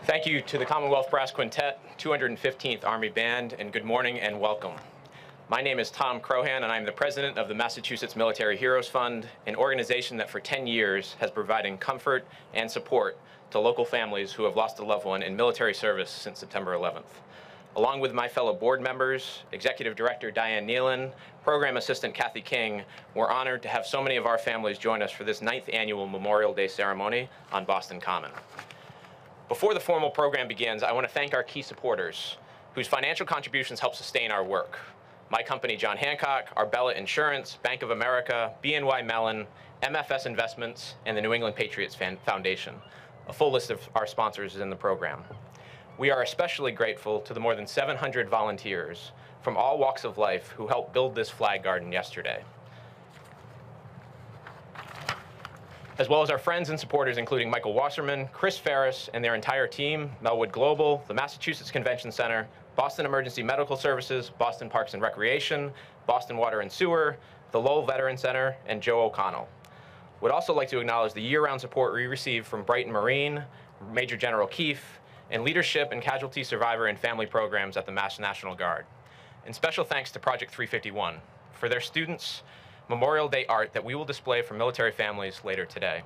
Thank you to the Commonwealth Brass Quintet, 215th Army Band, and good morning and welcome. My name is Tom Crohan, and I'm the president of the Massachusetts Military Heroes Fund, an organization that for 10 years has provided comfort and support to local families who have lost a loved one in military service since September 11th. Along with my fellow board members, Executive Director Diane Nealon, Program Assistant Kathy King, we're honored to have so many of our families join us for this 9th annual Memorial Day ceremony on Boston Common. Before the formal program begins, I want to thank our key supporters, whose financial contributions help sustain our work. My company, John Hancock, Arbella Insurance, Bank of America, BNY Mellon, MFS Investments, and the New England Patriots Foundation. A full list of our sponsors is in the program. We are especially grateful to the more than 700 volunteers from all walks of life who helped build this flag garden yesterday, as well as our friends and supporters, including Michael Wasserman, Chris Ferris, and their entire team, Melwood Global, the Massachusetts Convention Center, Boston Emergency Medical Services, Boston Parks and Recreation, Boston Water and Sewer, the Lowell Veteran Center, and Joe O'Connell. Would also like to acknowledge the year-round support we received from Brighton Marine, Major General Keefe, and leadership and casualty survivor and family programs at the Mass National Guard. And special thanks to Project 351 for their students' Memorial Day art that we will display for military families later today.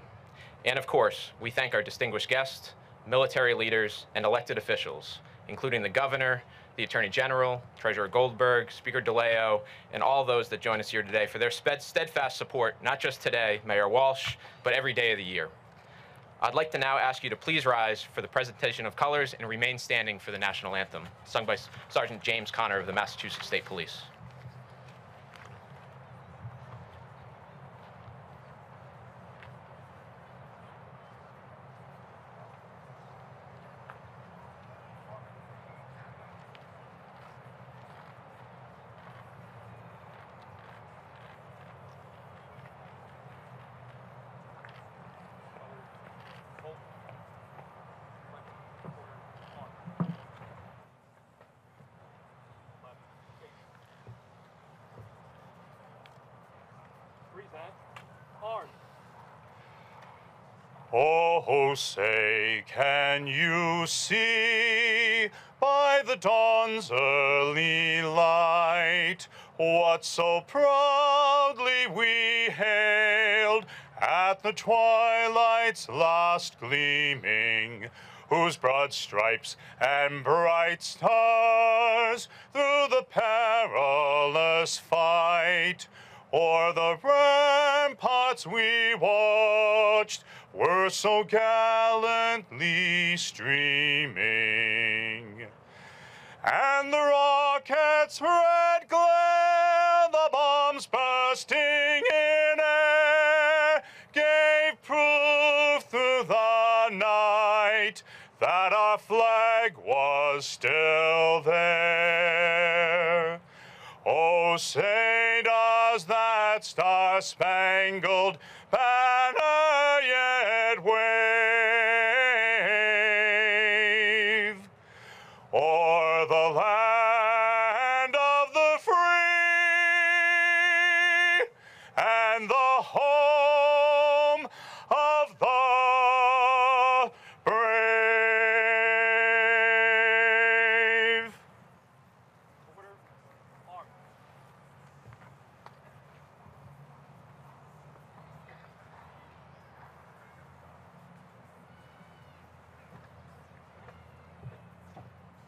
And of course, we thank our distinguished guests, military leaders, and elected officials, including the Governor, the Attorney General, Treasurer Goldberg, Speaker DeLeo, and all those that join us here today for their steadfast support, not just today, Mayor Walsh, but every day of the year. I'd like to now ask you to please rise for the presentation of colors and remain standing for the national anthem, sung by Sergeant James Conner of the Massachusetts State Police. Oh, say, can you see by the dawn's early light what so proudly we hailed at the twilight's last gleaming, whose broad stripes and bright stars through the perilous fight o'er the ramparts we watched were so gallantly streaming. And the rocket's red glare, the bombs bursting in air, gave proof through the night that our flag was still there. Oh, say does that star-spangled banner yet wave o'er the land of the free and the home of the brave?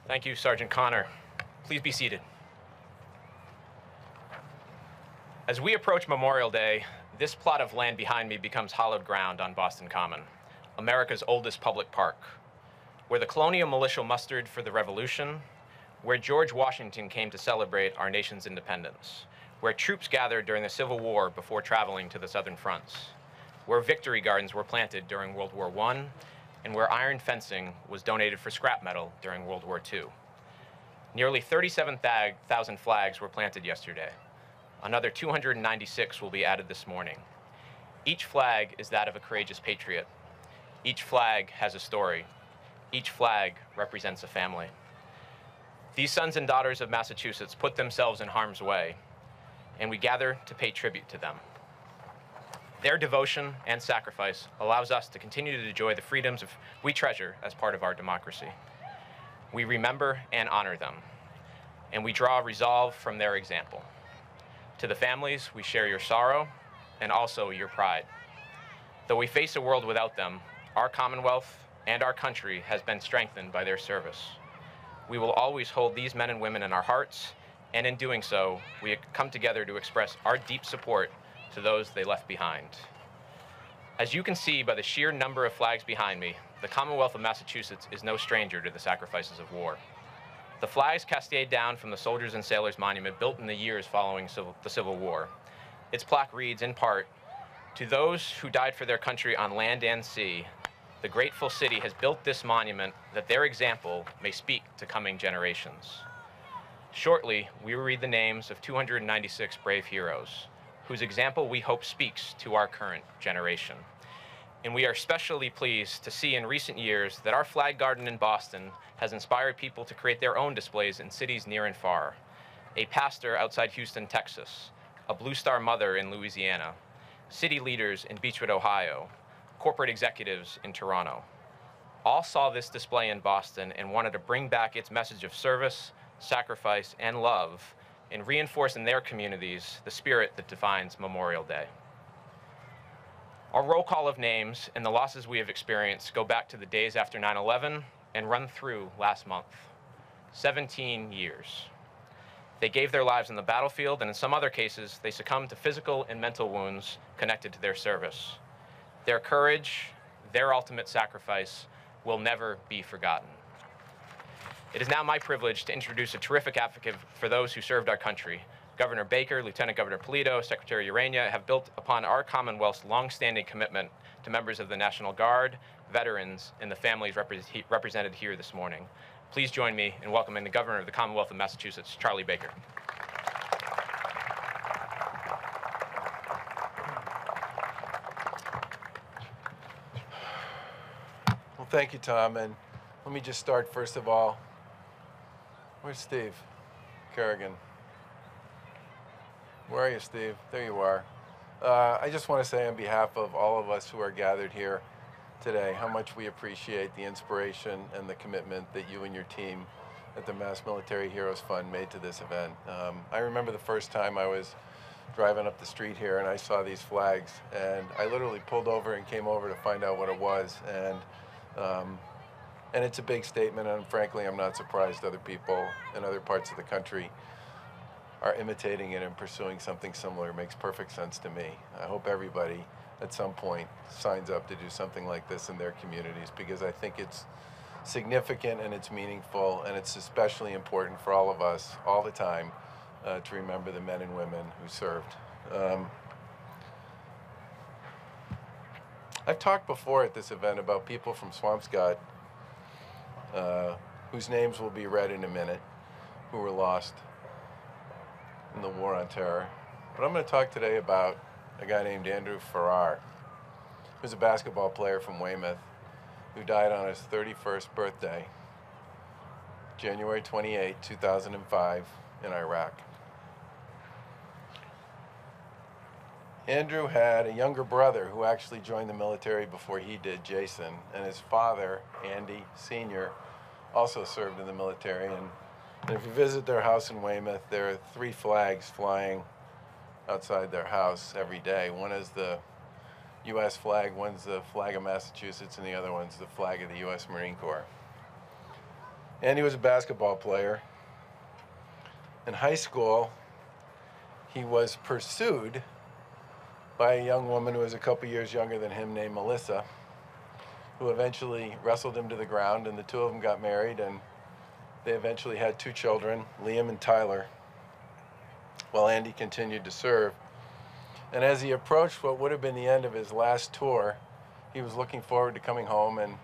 Thank you, Sergeant Conner. Please be seated. As we approach Memorial Day, this plot of land behind me becomes hallowed ground on Boston Common, America's oldest public park, where the colonial militia mustered for the Revolution, where George Washington came to celebrate our nation's independence, where troops gathered during the Civil War before traveling to the southern fronts, where victory gardens were planted during World War I, and where iron fencing was donated for scrap metal during World War II. Nearly 37,000 flags were planted yesterday. Another 296 will be added this morning. Each flag is that of a courageous patriot. Each flag has a story. Each flag represents a family. These sons and daughters of Massachusetts put themselves in harm's way, and we gather to pay tribute to them. Their devotion and sacrifice allows us to continue to enjoy the freedoms we treasure as part of our democracy. We remember and honor them, and we draw resolve from their example. To the families, we share your sorrow and also your pride. Though we face a world without them, our Commonwealth and our country has been strengthened by their service. We will always hold these men and women in our hearts, and in doing so, we come together to express our deep support to those they left behind. As you can see by the sheer number of flags behind me, the Commonwealth of Massachusetts is no stranger to the sacrifices of war. The flags cascade down from the Soldiers and Sailors Monument built in the years following the Civil War. Its plaque reads, in part, "To those who died for their country on land and sea, the grateful city has built this monument that their example may speak to coming generations." Shortly, we will read the names of 296 brave heroes, whose example we hope speaks to our current generation. And we are especially pleased to see in recent years that our flag garden in Boston has inspired people to create their own displays in cities near and far. A pastor outside Houston, Texas, a Blue Star mother in Louisiana, city leaders in Beechwood, Ohio, corporate executives in Toronto. All saw this display in Boston and wanted to bring back its message of service, sacrifice, and love, and reinforce in their communities the spirit that defines Memorial Day. Our roll call of names and the losses we have experienced go back to the days after 9/11 and run through last month. 17 years. They gave their lives on the battlefield, and in some other cases, they succumbed to physical and mental wounds connected to their service. Their courage, their ultimate sacrifice, will never be forgotten. It is now my privilege to introduce a terrific advocate for those who served our country. Governor Baker, Lieutenant Governor Polito, Secretary Urania have built upon our Commonwealth's long-standing commitment to members of the National Guard, veterans, and the families represented here this morning. Please join me in welcoming the Governor of the Commonwealth of Massachusetts, Charlie Baker. Well, thank you, Tom, and let me just start first of all. Where's Steve Kerrigan? Where are you, Steve? There you are. I just want to say on behalf of all of us who are gathered here today how much we appreciate the inspiration and the commitment that you and your team at the Mass Military Heroes Fund made to this event. I remember the first time I was driving up the street here and I saw these flags, and I literally pulled over and came over to find out what it was. And it's a big statement, and frankly, I'm not surprised other people in other parts of the country are imitating it and pursuing something similar. It makes perfect sense to me. I hope everybody at some point signs up to do something like this in their communities, because I think it's significant and it's meaningful, and it's especially important for all of us all the time to remember the men and women who served. I've talked before at this event about people from Swampscott whose names will be read in a minute, who were lost in the War on Terror. But I'm going to talk today about a guy named Andrew Farrar, who's a basketball player from Weymouth, who died on his 31st birthday, January 28, 2005, in Iraq. Andrew had a younger brother who actually joined the military before he did, Jason, and his father, Andy Sr., also served in the military. And if you visit their house in Weymouth, there are 3 flags flying outside their house every day. One is the U.S. flag, one's the flag of Massachusetts, and the other one's the flag of the U.S. Marine Corps. Andy was a basketball player. In high school, he was pursued by a young woman who was a couple years younger than him named Melissa, who eventually wrestled him to the ground, and the two of them got married, and they eventually had 2 children, Liam and Tyler, while Andy continued to serve. And as he approached what would have been the end of his last tour, he was looking forward to coming home and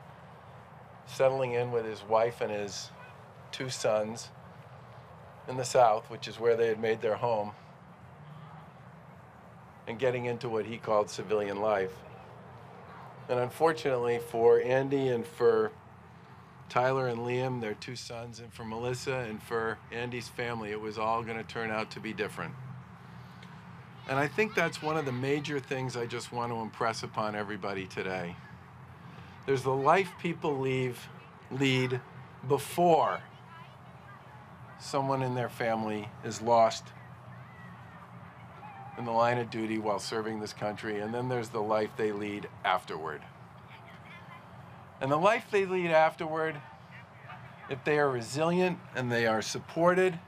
settling in with his wife and his 2 sons in the South, which is where they had made their home, and getting into what he called civilian life. And unfortunately for Andy and for Tyler and Liam, their 2 sons, and for Melissa and for Andy's family, it was all going to turn out to be different. And I think that's one of the major things I just want to impress upon everybody today. There's the life people lead before someone in their family is lost in the line of duty while serving this country, and then there's the life they lead afterward. And the life they lead afterward, if they are resilient and they are supported,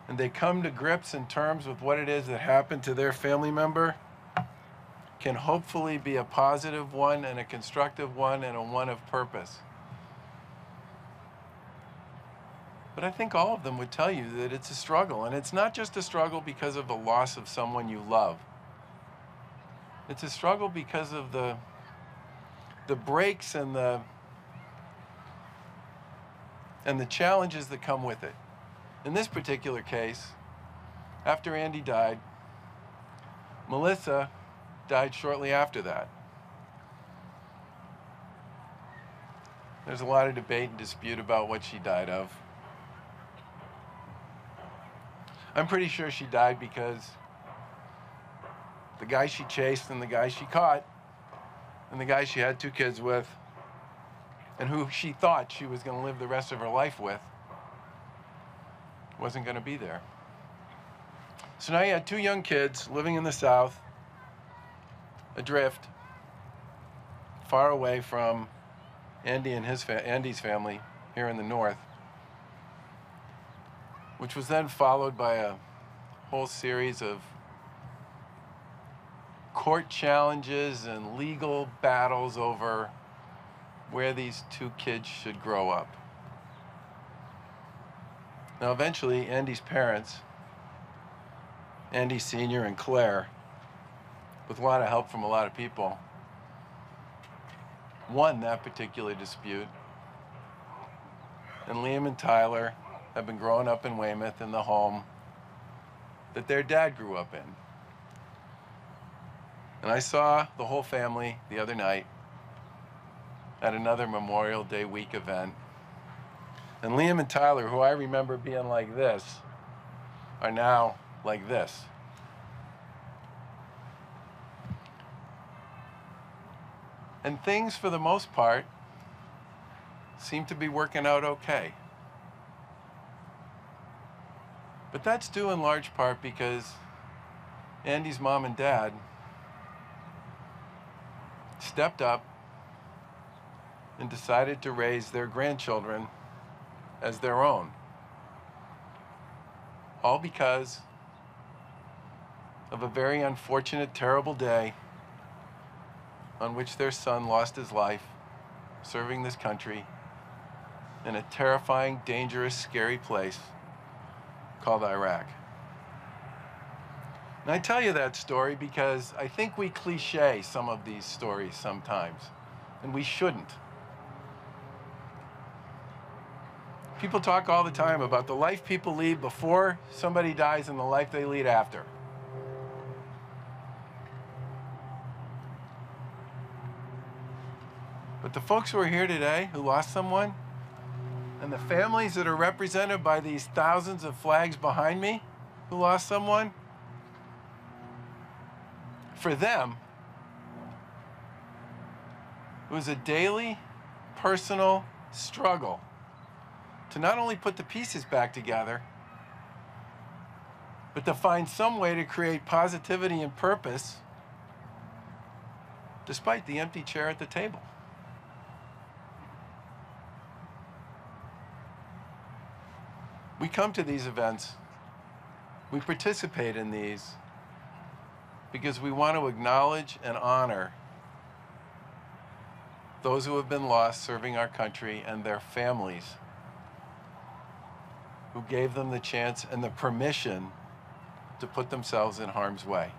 and they come to grips and terms with what it is that happened to their family member, can hopefully be a positive one and a constructive one and a one of purpose. But I think all of them would tell you that it's a struggle, and it's not just a struggle because of the loss of someone you love. It's a struggle because of the breaks and the challenges that come with it. In this particular case, after Andy died, Melissa died shortly after that. There's a lot of debate and dispute about what she died of. I'm pretty sure she died because the guy she chased and the guy she caught and the guy she had 2 kids with and who she thought she was going to live the rest of her life with wasn't going to be there. So now you had 2 young kids living in the South, adrift, far away from Andy and Andy's family here in the North, which was then followed by a whole series of court challenges and legal battles over where these 2 kids should grow up. Now, eventually, Andy's parents, Andy Sr. and Claire, with a lot of help from a lot of people, won that particular dispute. And Liam and Tyler have been growing up in Weymouth in the home that their dad grew up in. And I saw the whole family the other night at another Memorial Day week event. And Liam and Tyler, who I remember being like this, are now like this. And things, for the most part, seem to be working out okay. But that's due in large part because Andy's mom and dad stepped up and decided to raise their grandchildren as their own. All because of a very unfortunate, terrible day on which their son lost his life serving this country in a terrifying, dangerous, scary place called Iraq. And I tell you that story because I think we cliche some of these stories sometimes, and we shouldn't. People talk all the time about the life people lead before somebody dies and the life they lead after. But the folks who are here today who lost someone, and the families that are represented by these thousands of flags behind me who lost someone, for them, it was a daily, personal struggle to not only put the pieces back together, but to find some way to create positivity and purpose despite the empty chair at the table. We come to these events, we participate in these because we want to acknowledge and honor those who have been lost serving our country and their families who gave them the chance and the permission to put themselves in harm's way.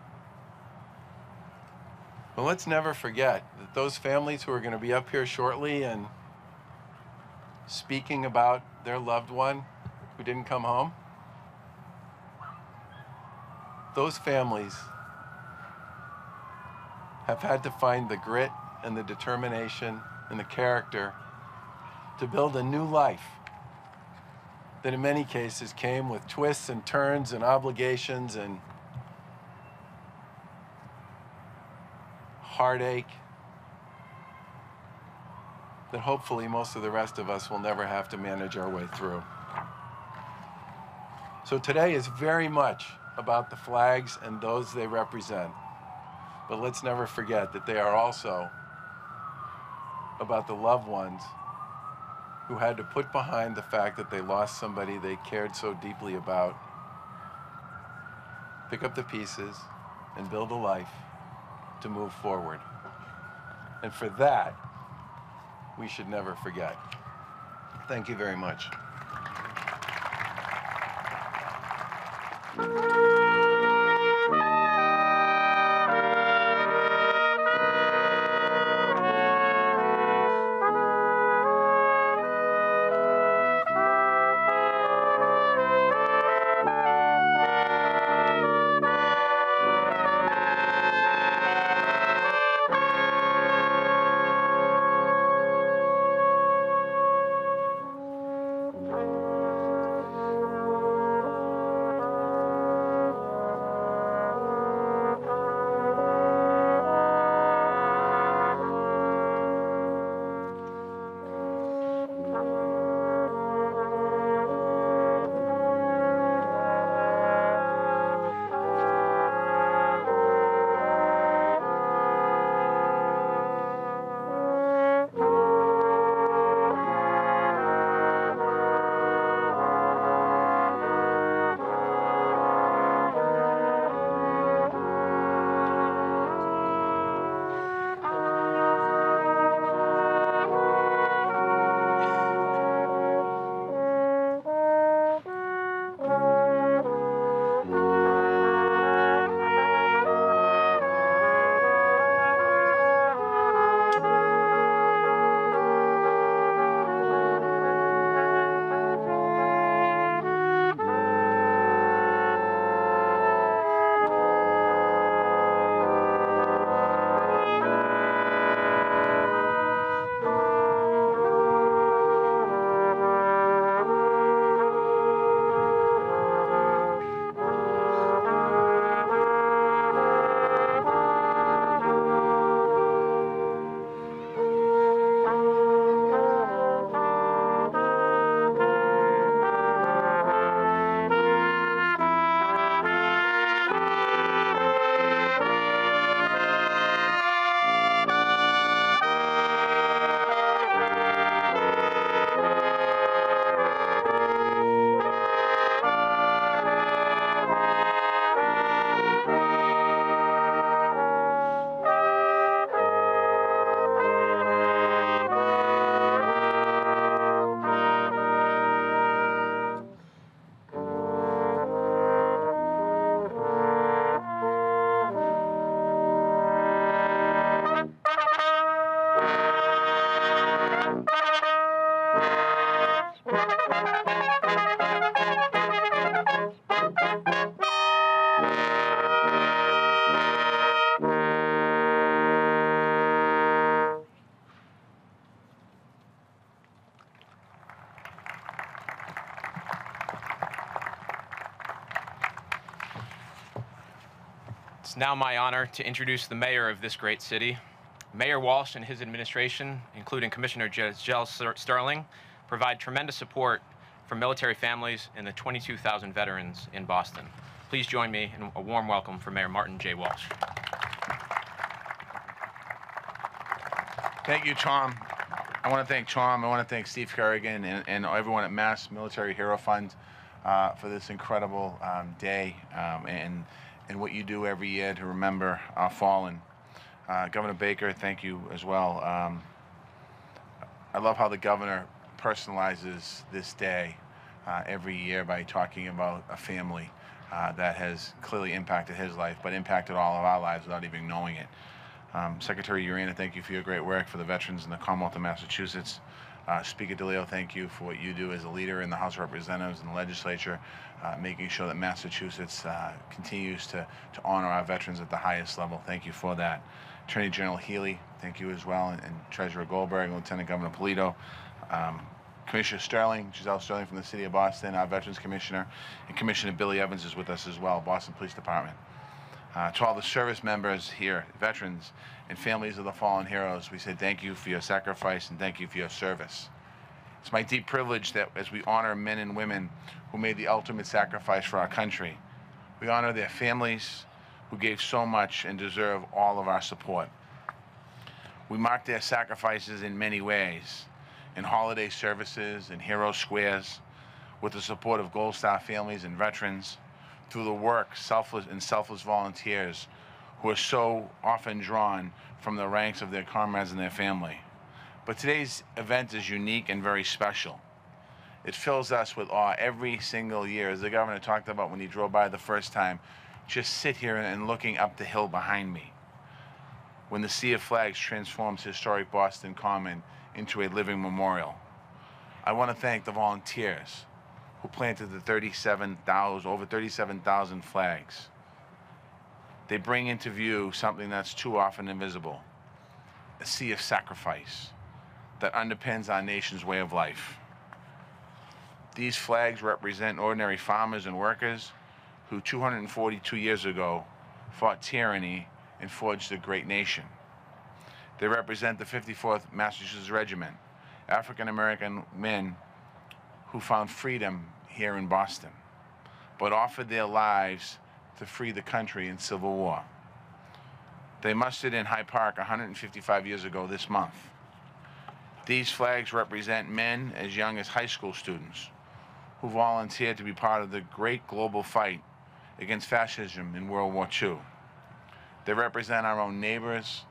But let's never forget that those families who are going to be up here shortly and speaking about their loved one who didn't come home, those families have had to find the grit and the determination and the character to build a new life that in many cases came with twists and turns and obligations and heartache that hopefully most of the rest of us will never have to manage our way through. So today is very much about the flags and those they represent. But let's never forget that they are also about the loved ones who had to put behind the fact that they lost somebody they cared so deeply about, pick up the pieces, and build a life to move forward. And for that, we should never forget. Thank you very much. It's now my honor to introduce the mayor of this great city. Mayor Walsh and his administration, including Commissioner Giselle Sterling, provide tremendous support for military families and the 22,000 veterans in Boston. Please join me in a warm welcome for Mayor Martin J. Walsh. Thank you, Tom. I want to thank Tom. I want to thank Steve Kerrigan and everyone at Mass Military Hero Fund for this incredible day and what you do every year to remember our fallen. Governor Baker, thank you as well. I love how the governor personalizes this day every year by talking about a family that has clearly impacted his life, but impacted all of our lives without even knowing it. Secretary Urena, thank you for your great work for the veterans in the Commonwealth of Massachusetts. Speaker DeLeo, thank you for what you do as a leader in the House of Representatives and the legislature, making sure that Massachusetts continues to honor our veterans at the highest level. Thank you for that. Attorney General Healy, thank you as well, and Treasurer Goldberg and Lieutenant Governor Polito. Commissioner Sterling, Giselle Sterling from the City of Boston, our Veterans Commissioner, and Commissioner Billy Evans is with us as well, Boston Police Department. To all the service members here, veterans, and families of the fallen heroes, we say thank you for your sacrifice and thank you for your service. It's my deep privilege that as we honor men and women who made the ultimate sacrifice for our country, we honor their families who gave so much and deserve all of our support. We mark their sacrifices in many ways, in holiday services, in hero squares, with the support of Gold Star families and veterans, through the work selfless volunteers who are so often drawn from the ranks of their comrades and their family. But today's event is unique and very special. It fills us with awe every single year. As the governor talked about when he drove by the first time, just sit here and looking up the hill behind me, when the Sea of Flags transforms historic Boston Common into a living memorial. I want to thank the volunteers who planted the over 37,000 flags. They bring into view something that's too often invisible, a sea of sacrifice that underpins our nation's way of life. These flags represent ordinary farmers and workers who 242 years ago fought tyranny and forged a great nation. They represent the 54th Massachusetts Regiment, African-American men who found freedom here in Boston, but offered their lives to free the country in Civil War. They mustered in Hyde Park 155 years ago this month. These flags represent men as young as high school students who volunteered to be part of the great global fight against fascism in World War II. They represent our own neighbors,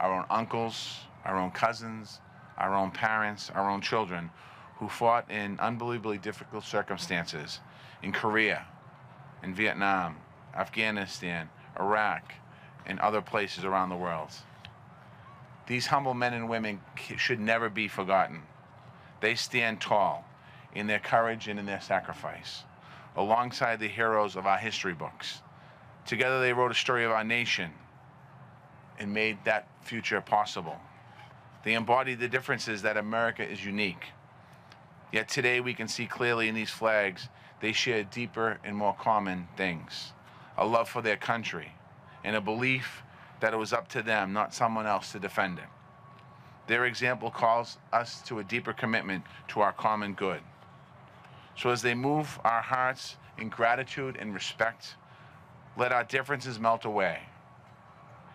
our own uncles, our own cousins, our own parents, our own children, who fought in unbelievably difficult circumstances in Korea, in Vietnam, Afghanistan, Iraq, and other places around the world. These humble men and women should never be forgotten. They stand tall in their courage and in their sacrifice, alongside the heroes of our history books. Together they wrote a story of our nation and made that future possible. They embodied the differences that America is unique. Yet today we can see clearly in these flags they share deeper and more common things. A love for their country and a belief that it was up to them, not someone else, to defend it. Their example calls us to a deeper commitment to our common good. So as they move our hearts in gratitude and respect, let our differences melt away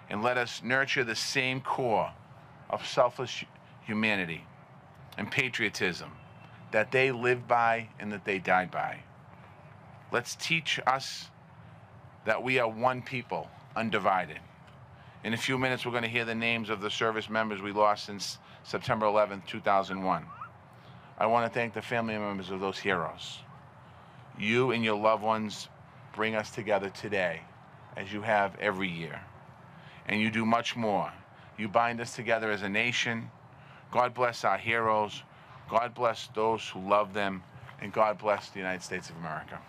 and let us nurture the same core of selfless humanity and patriotism that they lived by and that they died by. Let's teach us that we are one people, undivided. In a few minutes, we're going to hear the names of the service members we lost since September 11th, 2001. I want to thank the family members of those heroes. You and your loved ones bring us together today, as you have every year. And you do much more. You bind us together as a nation. God bless our heroes. God bless those who love them. And God bless the United States of America.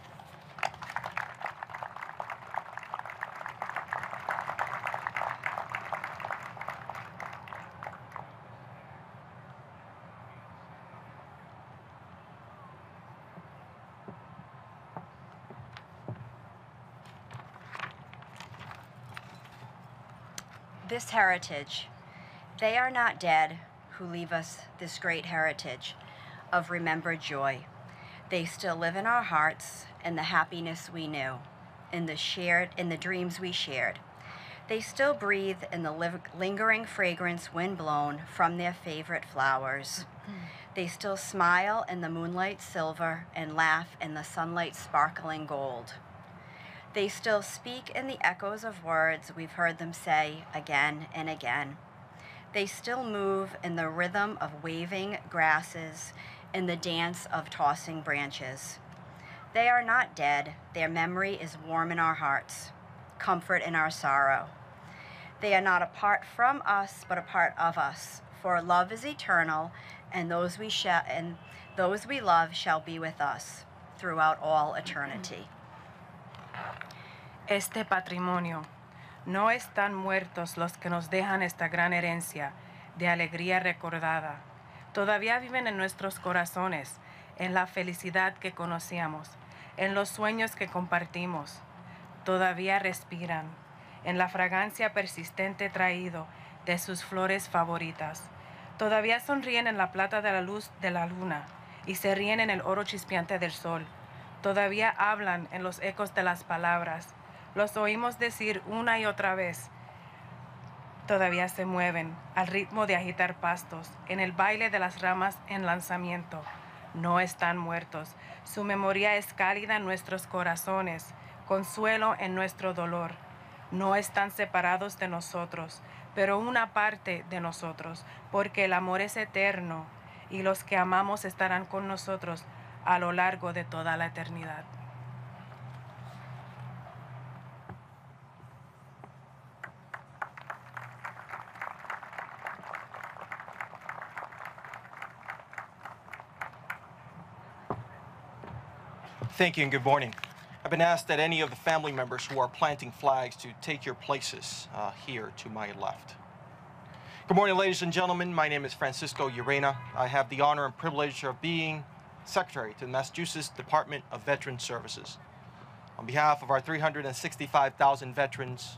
This heritage, they are not dead who leave us this great heritage of remembered joy. They still live in our hearts, in the happiness we knew, in the dreams we shared. They still breathe in the lingering fragrance wind-blown from their favorite flowers. They still smile in the moonlight silver and laugh in the sunlight sparkling gold. They still speak in the echoes of words we've heard them say again and again. They still move in the rhythm of waving grasses, in the dance of tossing branches. They are not dead. Their memory is warm in our hearts, comfort in our sorrow. They are not apart from us, but a part of us. For love is eternal, and those we love shall be with us throughout all eternity. Este patrimonio. No están muertos los que nos dejan esta gran herencia de alegría recordada, Todavía viven en nuestros corazones, en la felicidad que conocíamos, en los sueños que compartimos. Todavía respiran, en la fragancia persistente traído de sus flores favoritas. Todavía sonríen en la plata de la luz de la luna y se ríen en el oro chispeante del sol. Todavía hablan en los ecos de las palabras. Los oímos decir una y otra vez. Todavía se mueven al ritmo de agitar pastos, en el baile de las ramas en lanzamiento. No están muertos. Su memoria es cálida en nuestros corazones, consuelo en nuestro dolor. No están separados de nosotros, pero una parte de nosotros, porque el amor es eterno y los que amamos estarán con nosotros a lo largo de toda la eternidad. Thank you and good morning. I've been asked that any of the family members who are planting flags to take your places here to my left. Good morning, ladies and gentlemen. My name is Francisco Urena. I have the honor and privilege of being Secretary to the Massachusetts Department of Veterans Services. On behalf of our 365,000 veterans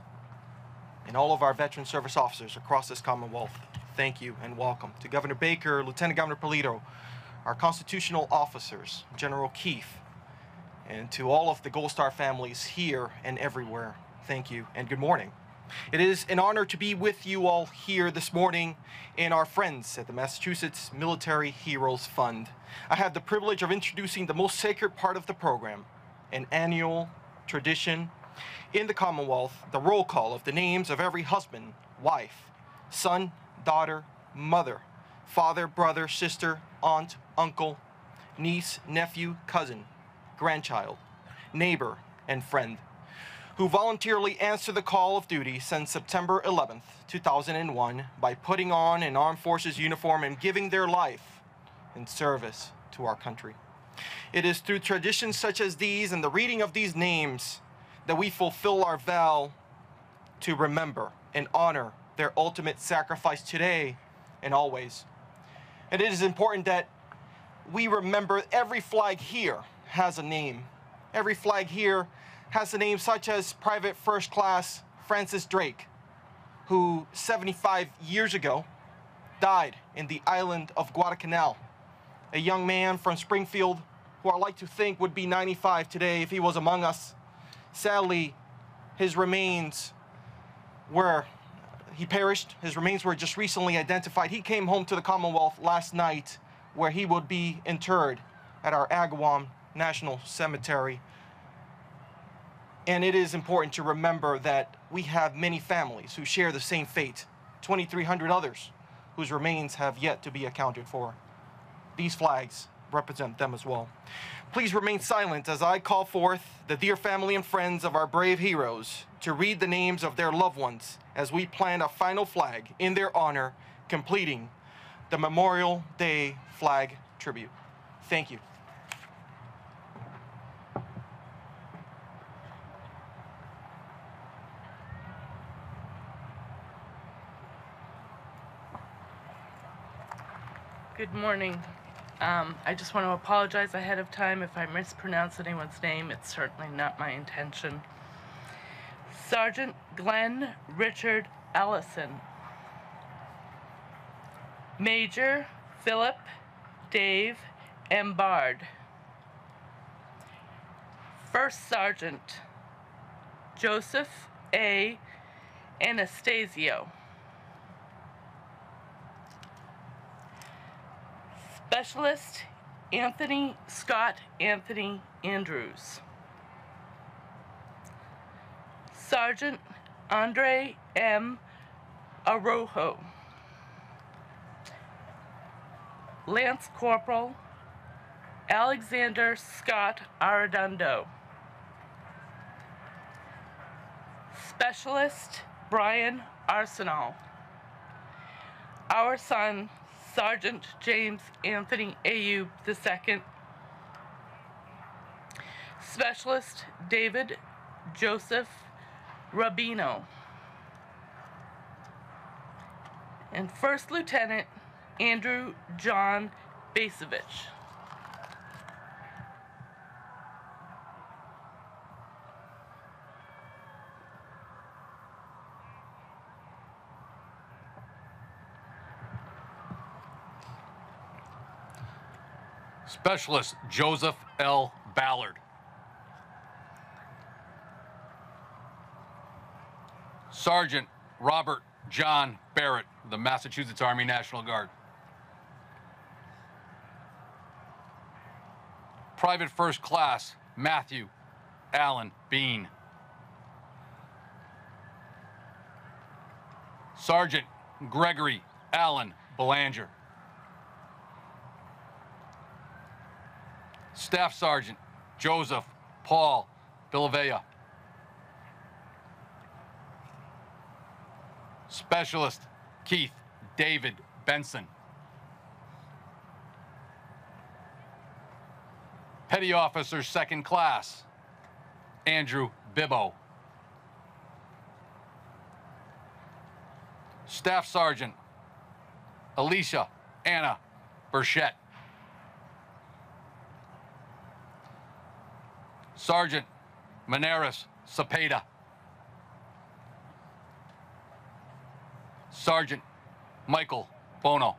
and all of our veteran service officers across this Commonwealth, thank you and welcome. To Governor Baker, Lieutenant Governor Polito, our constitutional officers, General Keefe, and to all of the Gold Star families here and everywhere, thank you and good morning. It is an honor to be with you all here this morning and our friends at the Massachusetts Military Heroes Fund. I have the privilege of introducing the most sacred part of the program, an annual tradition in the Commonwealth, the roll call of the names of every husband, wife, son, daughter, mother, father, brother, sister, aunt, uncle, niece, nephew, cousin, grandchild, neighbor, and friend, who voluntarily answer the call of duty since September 11th, 2001, by putting on an armed forces uniform and giving their life in service to our country. It is through traditions such as these and the reading of these names that we fulfill our vow to remember and honor their ultimate sacrifice today and always. And it is important that we remember every flag here has a name. Every flag here has a name such as Private First Class Francis Drake, who 75 years ago died in the island of Guadalcanal. A young man from Springfield who I like to think would be 95 today if he was among us. Sadly, his remains he perished. His remains were just recently identified. He came home to the Commonwealth last night where he would be interred at our Agawam National Cemetery. And it is important to remember that we have many families who share the same fate, 2,300 others whose remains have yet to be accounted for. These flags represent them as well. Please remain silent as I call forth the dear family and friends of our brave heroes to read the names of their loved ones as we plant a final flag in their honor, completing the Memorial Day flag tribute. Thank you. Good morning. I just want to apologize ahead of time if I mispronounce anyone's name. It's certainly not my intention. Sergeant Glenn Richard Ellison. Major Philip Dave Embard. First Sergeant Joseph A. Anastasio. Specialist Anthony Scott Anthony Andrews. Sergeant Andre M. Arojo. Lance Corporal Alexander Scott Arredondo. Specialist Brian Arsenal. Our son, Sergeant James Anthony Ayub II. Specialist David Joseph Rubino. And First Lieutenant Andrew John Basevich. Specialist Joseph L. Ballard. Sergeant Robert John Barrett, the Massachusetts Army National Guard. Private First Class Matthew Allen Bean. Sergeant Gregory Allen Belanger. Staff Sergeant Joseph Paul Villavea. Specialist Keith David Benson. Petty Officer Second Class Andrew Bibbo. Staff Sergeant Alicia Anna Burchett. Sergeant Maneris Cepeda. Sergeant Michael Bono.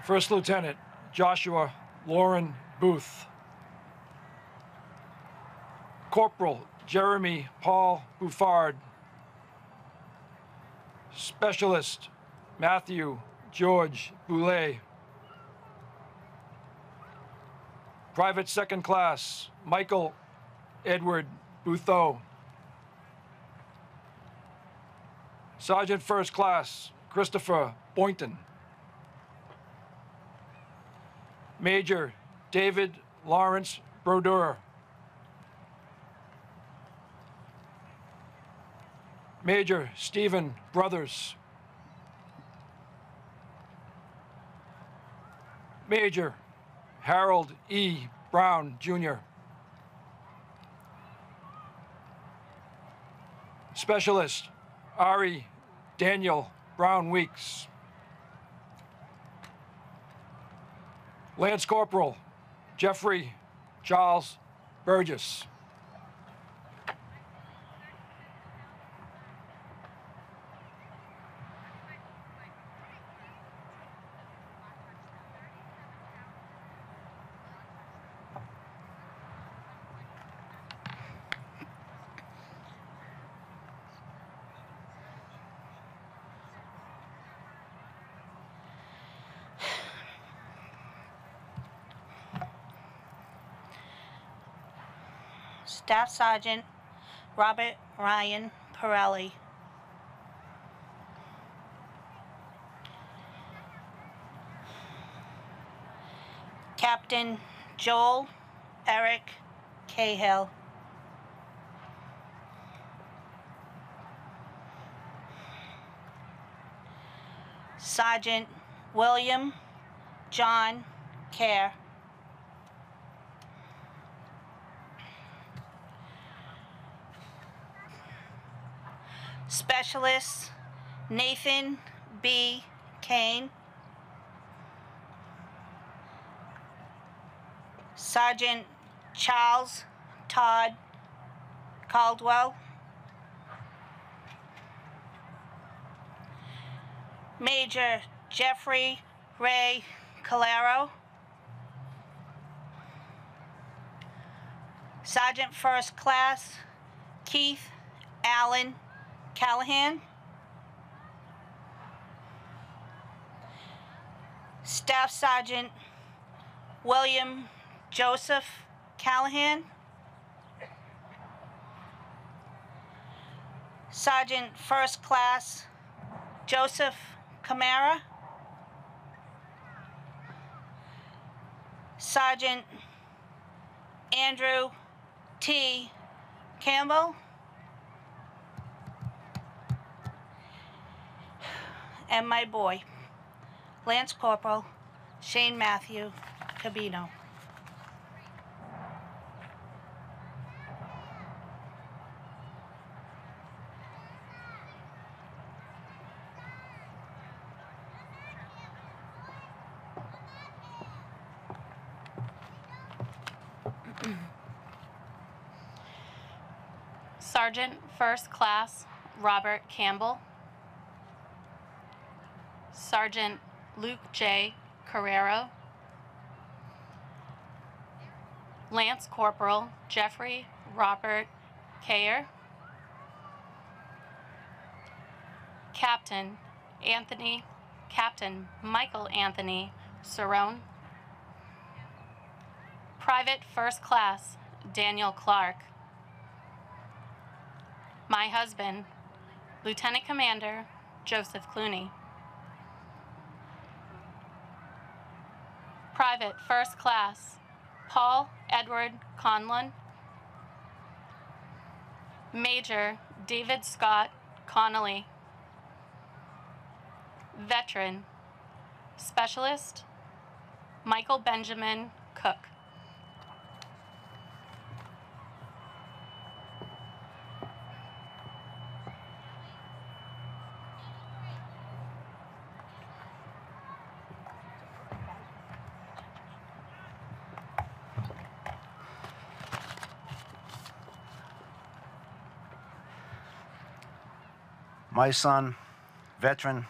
First Lieutenant Joshua Lauren Booth. Corporal Jeremy Paul Buffard. Specialist Matthew George Boulay. Private Second Class Michael Edward Boutheau. Sergeant First Class Christopher Boynton. Major David Lawrence Brodeur. Major Stephen Brothers. Major Harold E. Brown, Jr. Specialist Ari Daniel Brown Weeks. Lance Corporal Jeffrey Charles Burgess. Staff Sergeant Robert Ryan Pirelli. Captain Joel Eric Cahill. Sergeant William John Kerr. Specialist Nathan B. Kane. Sergeant Charles Todd Caldwell. Major Jeffrey Ray Calero. Sergeant First Class Keith Allen Callahan. Staff Sergeant William Joseph Callahan. Sergeant First Class Joseph Camara. Sergeant Andrew T. Campbell. And my boy, Lance Corporal Shane Matthew Cabino. Sergeant First Class Robert Campbell. Sergeant Luke J. Carrero. Lance Corporal Jeffrey Robert Kayer. Captain Michael Anthony Cerrone. Private First Class Daniel Clark. My husband, Lieutenant Commander Joseph Clooney. Private First Class Paul Edward Conlon. Major David Scott Connolly. Veteran Specialist Michael Benjamin Cook. My son, veteran,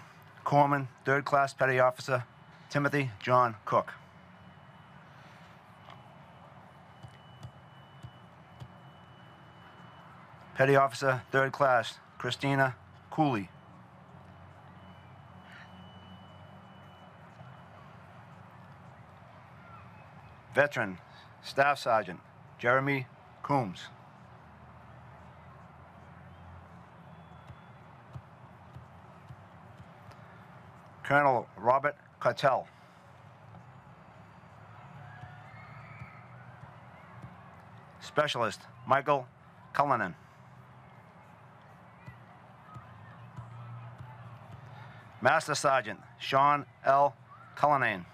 Corpsman, 3rd Class Petty Officer, Timothy John Cook. Petty Officer, 3rd Class, Christina Cooley. Veteran, Staff Sergeant, Jeremy Coombs. Colonel Robert Cartel. Specialist Michael Cullinan. Master Sergeant Sean L. Cullinan.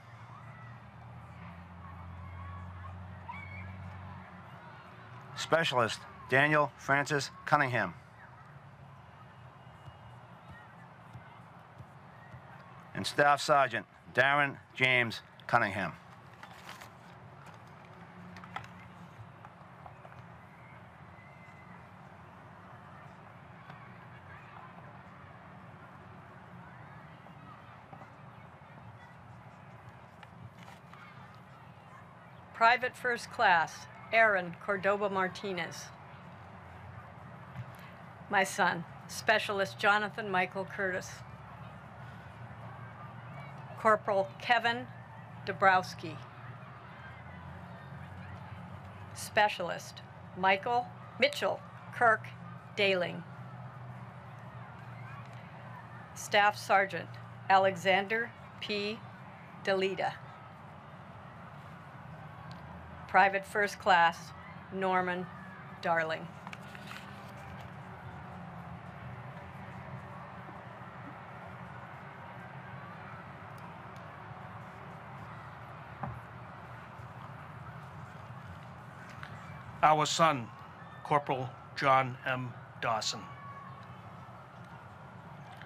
Specialist Daniel Francis Cunningham. And Staff Sergeant Darren James Cunningham. Private First Class Aaron Cordoba Martinez. My son, Specialist Jonathan Michael Curtis. Corporal Kevin Dabrowski. Specialist Mitchell Kirk Daling. Staff Sergeant Alexander P. Delita. Private First Class Norman Darling. Our son, Corporal John M. Dawson.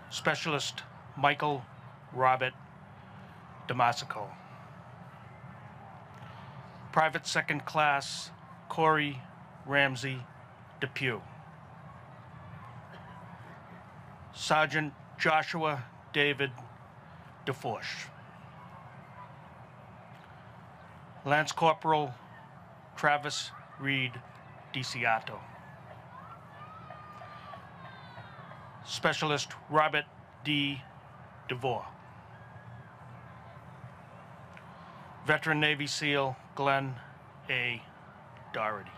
Specialist Michael Robert Damasico. Private Second Class Corey Ramsey Depew. Sergeant Joshua David DeForsh. Lance Corporal Travis Reed DiCiato. Specialist Robert D. DeVore. Veteran Navy SEAL Glenn A. Doherty.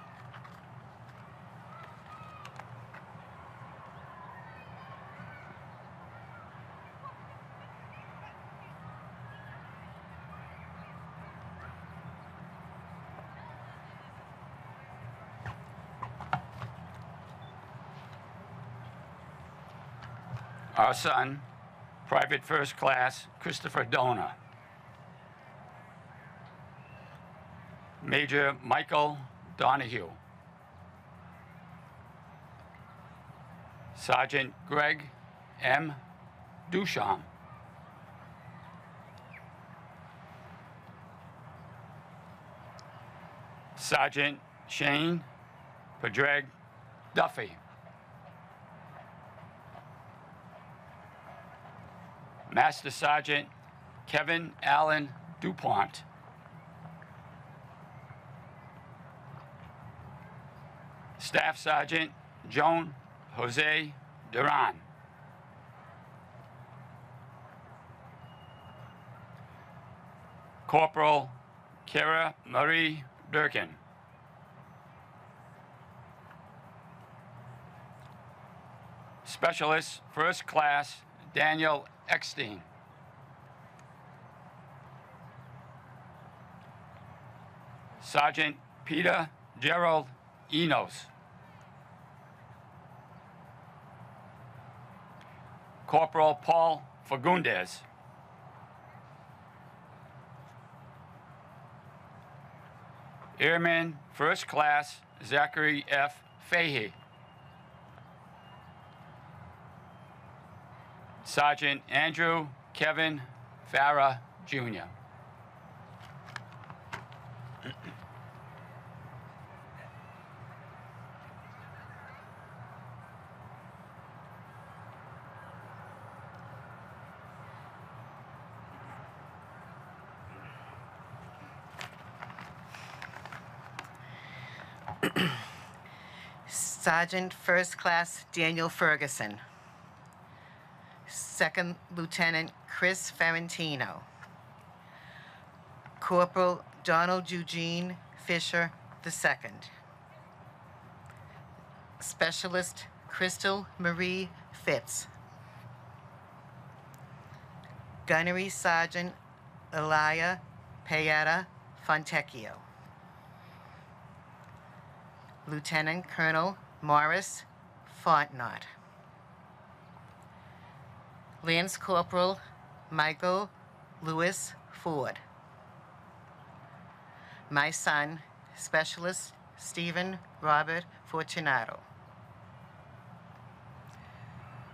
Our son, Private First Class Christopher Dona. Major Michael Donahue. Sergeant Greg M. Duchamp. Sergeant Shane Padraig Duffy. Master Sergeant Kevin Allen DuPont. Staff Sergeant Joan Jose Duran. Corporal Kara Marie Durkin. Specialist First Class Daniel Eckstein. Sergeant Peter Gerald Enos. Corporal Paul Fagundes. Airman First Class Zachary F. Fahey. Sergeant Andrew Kevin Farah, Jr. Sergeant First Class Daniel Ferguson. Second Lieutenant Chris Ferrantino. Corporal Donald Eugene Fisher II. Specialist Crystal Marie Fitz. Gunnery Sergeant Elia Payetta Fontecchio. Lieutenant Colonel Morris Fontnot. Lance Corporal Michael Lewis Ford. My son, Specialist Stephen Robert Fortunato.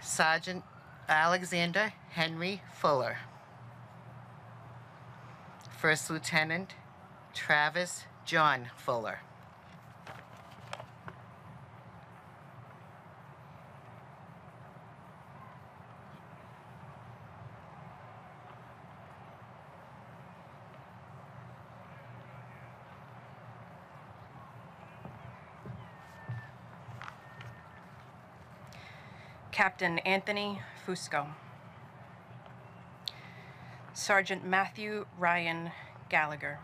Sergeant Alexander Henry Fuller. First Lieutenant Travis John Fuller. Captain Anthony Fusco. Sergeant Matthew Ryan Gallagher.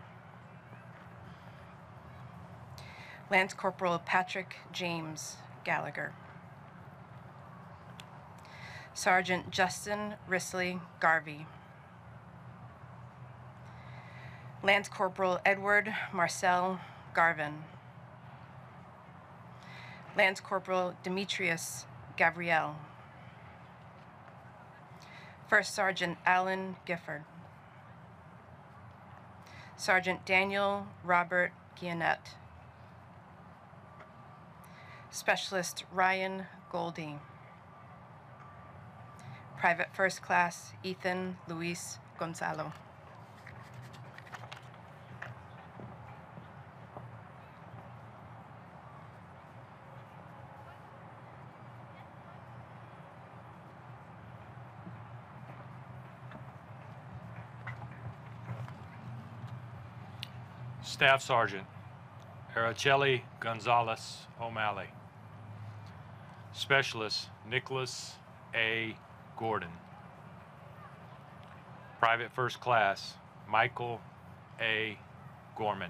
Lance Corporal Patrick James Gallagher. Sergeant Justin Risley Garvey. Lance Corporal Edward Marcel Garvin. Lance Corporal Demetrius Gabriel. First Sergeant Alan Gifford. Sergeant Daniel Robert Guionette. Specialist Ryan Goldie. Private First Class Ethan Luis Gonzalo. Staff Sergeant Araceli Gonzalez O'Malley. Specialist Nicholas A. Gordon. Private First Class Michael A. Gorman.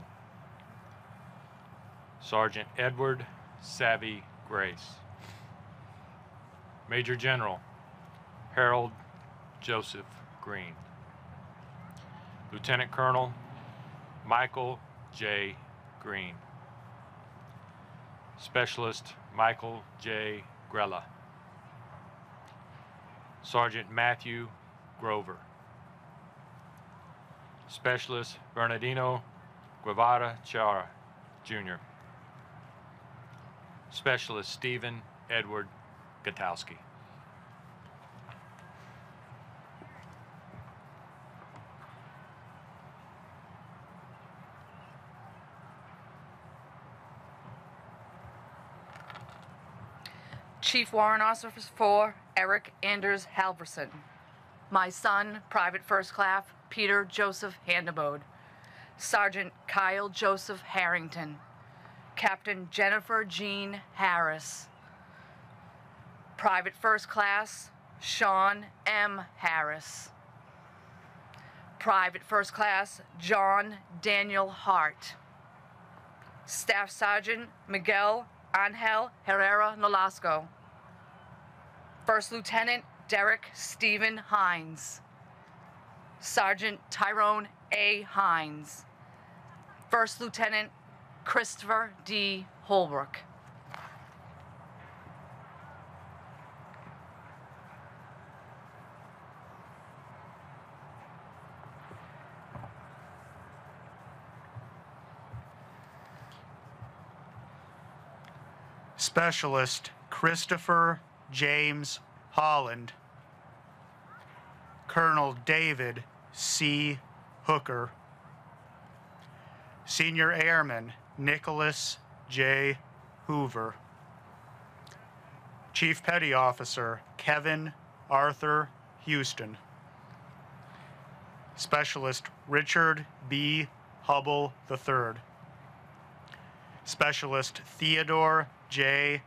Sergeant Edward Savvy Grace. Major General Harold Joseph Green. Lieutenant Colonel Michael J. Green. Specialist Michael J. Grella. Sergeant Matthew Grover. Specialist Bernardino Guevara Chara, Jr. Specialist Stephen Edward Gutowski. Chief Warrant Officer 4, Eric Anders Halverson. My son, Private First Class Peter Joseph Handebode. Sergeant Kyle Joseph Harrington. Captain Jennifer Jean Harris. Private First Class Sean M. Harris. Private First Class John Daniel Hart. Staff Sergeant Miguel Angel Herrera Nolasco. First Lieutenant Derek Stephen Hines. Sergeant Tyrone A. Hines. First Lieutenant Christopher D. Holbrook. Specialist Christopher James Holland. Colonel David C. Hooker. Senior Airman Nicholas J. Hoover. Chief Petty Officer Kevin Arthur Houston. Specialist Richard B. Hubble III. Specialist Theodore J.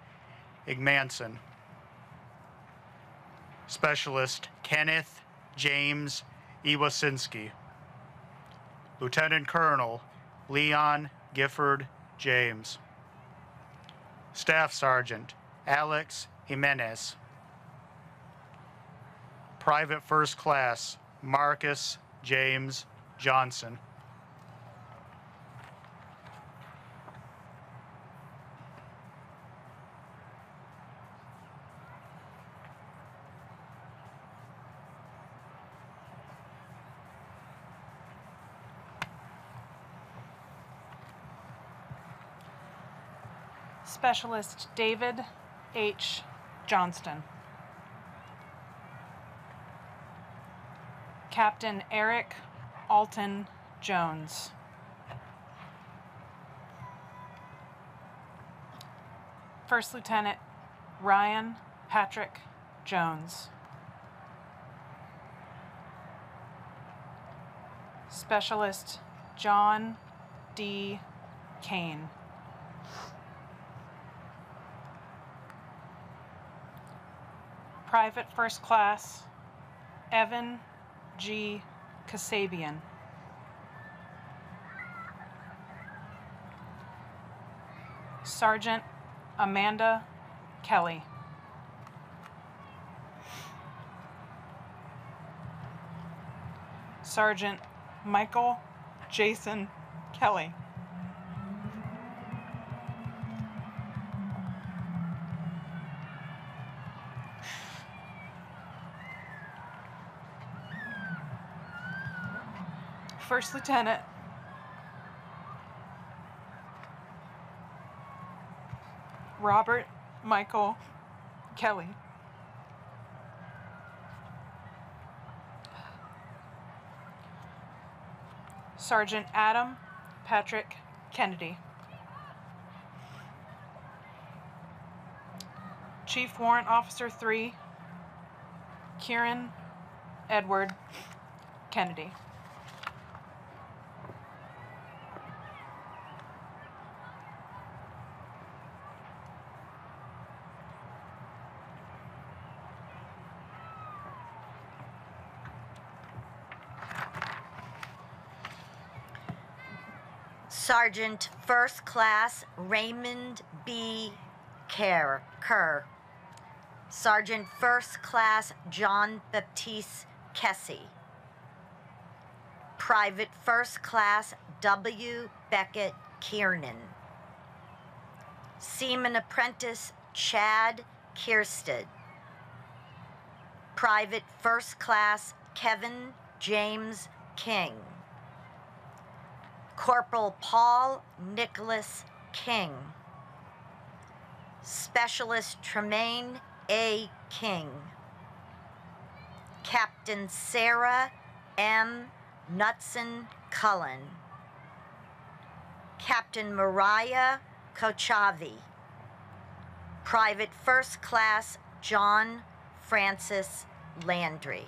Igmanson. Specialist Kenneth James Iwasinski. Lieutenant Colonel Leon Gifford James. Staff Sergeant Alex Jimenez. Private First Class Marcus James Johnson. Specialist David H. Johnston. Captain Eric Alton Jones. First Lieutenant Ryan Patrick Jones. Specialist John D. Kane. Private First Class Evan G. Kasabian. Sergeant Amanda Kelly. Sergeant Michael Jason Kelly. First Lieutenant Robert Michael Kelly. Sergeant Adam Patrick Kennedy. Chief Warrant Officer 3, Kieran Edward Kennedy. Sergeant First Class Raymond B. Kerr. Sergeant First Class John Baptiste Kessie. Private First Class W. Beckett Kiernan. Seaman Apprentice Chad Kierstead. Private First Class Kevin James King. Corporal Paul Nicholas King. Specialist Tremaine A. King. Captain Sarah M. Knutson Cullen. Captain Mariah Kochavi. Private First Class John Francis Landry.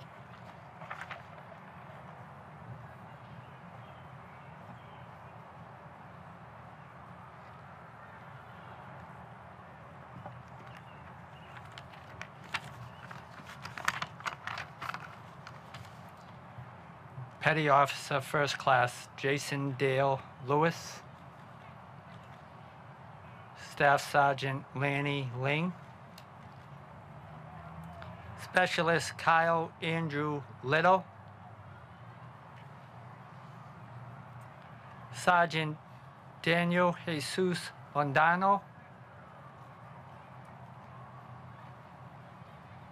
Petty Officer First Class Jason Dale Lewis. Staff Sergeant Lanny Ling. Specialist Kyle Andrew Little. Sergeant Daniel Jesus Bondano.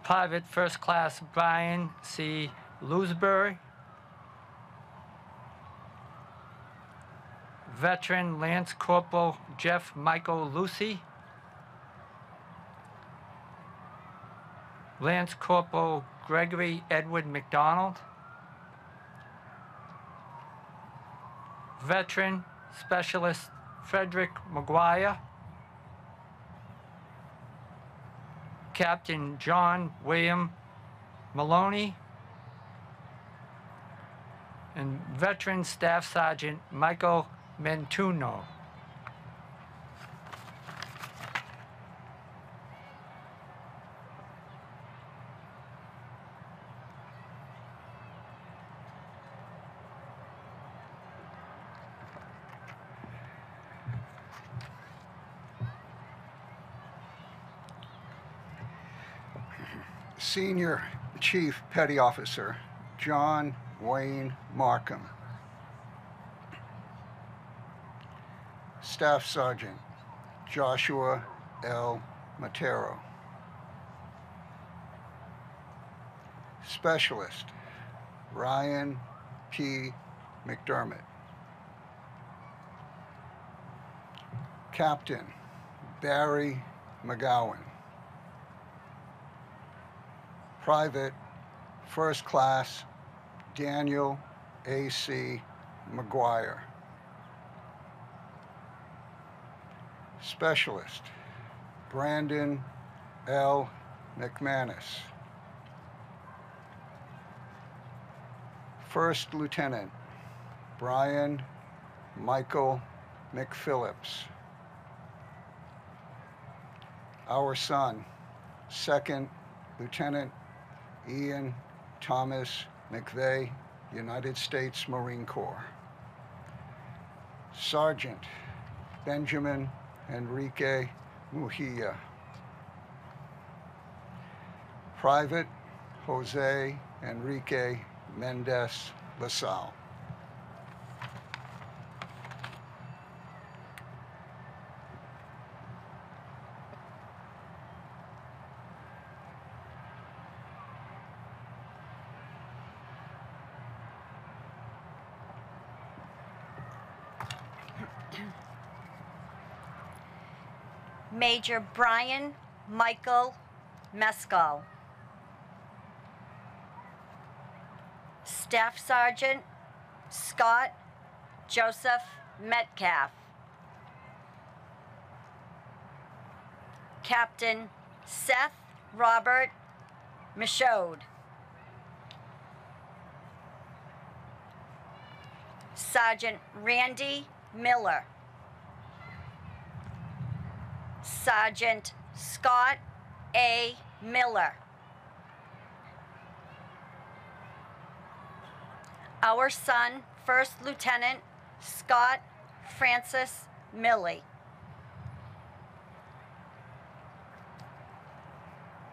Private First Class Brian C. Louisbury. Veteran Lance Corporal Jeff Michael Lucy. Lance Corporal Gregory Edward McDonald. Veteran Specialist Frederick McGuire. Captain John William Maloney. And Veteran Staff Sergeant Michael Mentuno. Senior Chief Petty Officer John Wayne Markham. Staff Sergeant Joshua L. Matero. Specialist Ryan P. McDermott. Captain Barry McGowan. Private First Class Daniel A.C. McGuire. Specialist Brandon L. McManus. First Lieutenant Brian Michael McPhillips. Our son, Second Lieutenant Ian Thomas McVeigh, United States Marine Corps. Sergeant Benjamin Enrique Mujia. Private Jose Enrique Mendez LaSalle. Major Brian Michael Mescal. Staff Sergeant Scott Joseph Metcalf. Captain Seth Robert Michaud. Sergeant Randy Miller. Sergeant Scott A. Miller. Our son, First Lieutenant Scott Francis Milley.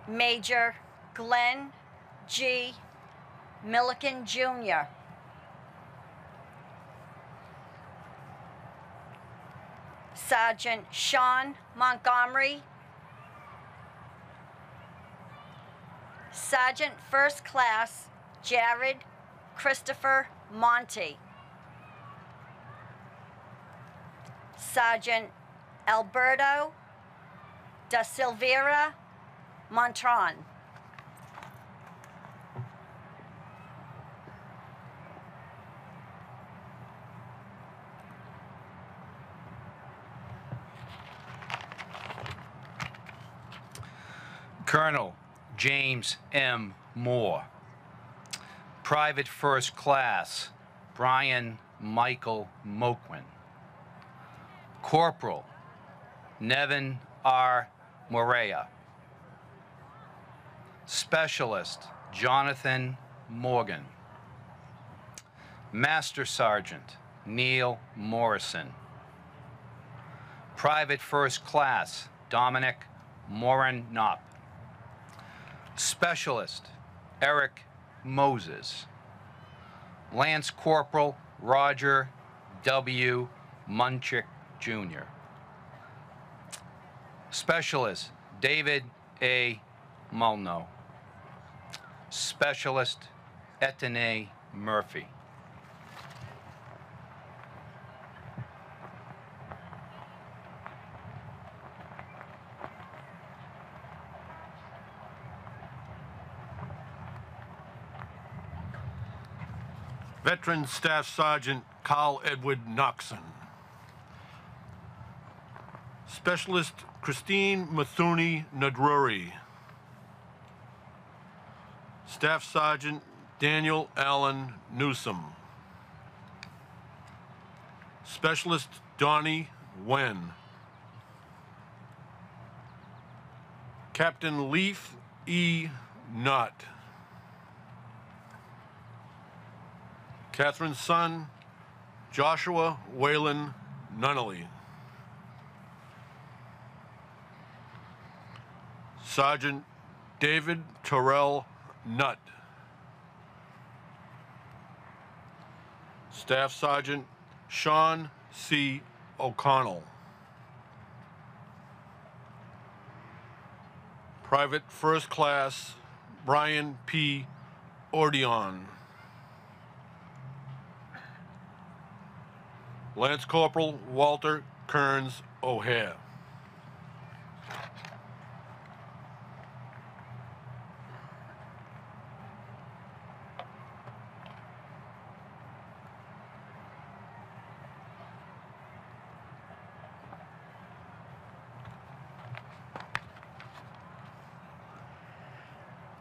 Major Glenn G. Milliken Jr. Sergeant Sean Montgomery. Sergeant First Class Jared Christopher Monty. Sergeant Alberto da Silveira Montron. Colonel James M. Moore. Private First Class Brian Michael Moquin. Corporal Nevin R. Morea. Specialist Jonathan Morgan. Master Sergeant Neil Morrison. Private First Class Dominic Morin Knopp. Specialist Eric Moses. Lance Corporal Roger W. Munchik Jr. Specialist David A. Mulno. Specialist Etienne Murphy. Veteran Staff Sergeant Carl Edward Noxon. Specialist Christine Mathuni Nadruri. Staff Sergeant Daniel Allen Newsom. Specialist Donnie Wen. Captain Leaf E. Nutt. Catherine's son, Joshua Whalen Nunnally. Sergeant David Terrell Nutt. Staff Sergeant Sean C. O'Connell. Private First Class Brian P. Ordeon. Lance Corporal Walter Kearns O'Hare.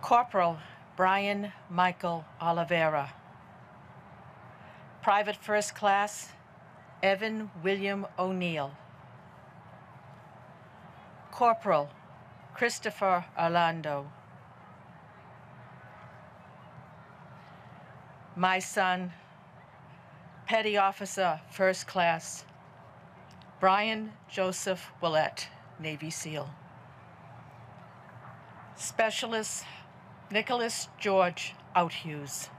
Corporal Brian Michael Oliveira. Private First Class Evan William O'Neill. Corporal Christopher Orlando. My son, Petty Officer First Class Brian Joseph Willett, Navy SEAL. Specialist Nicholas George Outhughes.